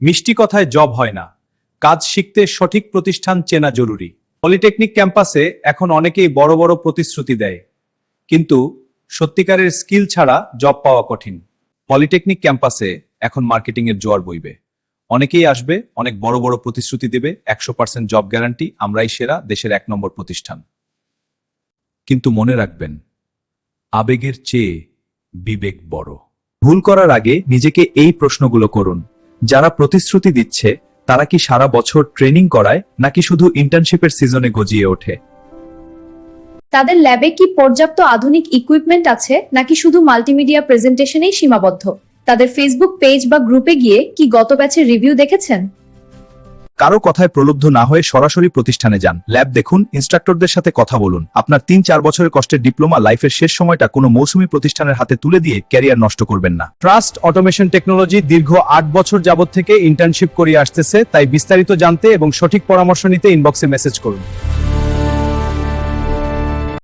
মিষ্টি কথায় জব হয় না, কাজ শিখতে সঠিক প্রতিষ্ঠান চেনা জরুরি। পলিটেকনিক ক্যাম্পাসে এখন অনেকেই বড় বড় প্রতিশ্রুতি দেয়, কিন্তু সত্যিকারের স্কিল ছাড়া জব পাওয়া কঠিন। পলিটেকনিক ক্যাম্পাসে এখন মার্কেটিং এর জোয়ার বইবে। অনেকেই আসবে, অনেক বড় বড় প্রতিশ্রুতি দেবে, 100% জব গ্যারান্টি, আমরাই সেরা, দেশের 1 নম্বর প্রতিষ্ঠান। কিন্তু মনে রাখবেন, আবেগের চেয়ে বিবেক বড়। ভুল করার আগে নিজেকে এই প্রশ্নগুলো করুন, যারা প্রতিশ্রুতি দিচ্ছে তারা কি সারা বছর ট্রেনিং করায় নাকি শুধু ইন্টার্নশিপের সিজনে গজিয়ে ওঠে? তাদের ল্যাবে কি পর্যাপ্ত আধুনিক ইকুইপমেন্ট আছে নাকি শুধু মাল্টিমিডিয়া প্রেজেন্টেশনেই সীমাবদ্ধ? তাদের ফেসবুক পেজ বা গ্রুপে গিয়ে কি গত ব্যাচের রিভিউ দেখেছেন? কারো কথায় প্রলুব্ধ না হয়ে সরাসরি প্রতিষ্ঠানে যান, ল্যাব দেখুন, ইনস্ট্রাক্টরদের সাথে কথা বলুন। আপনার 3-4 বছরের কষ্টের ডিপ্লোমা লাইফের শেষ সময়টা কোনো মৌসুমী প্রতিষ্ঠানের হাতে তুলে দিয়ে ক্যারিয়ার নষ্ট করবেন না। ট্রাস্ট অটোমেশন টেকনোলজি দীর্ঘ 8 বছর যাবত থেকে ইন্টার্নশিপ করিয়ে আসতেছে, তাই বিস্তারিত জানতে এবং সঠিক পরামর্শ নিতে ইনবক্সে মেসেজ করুন।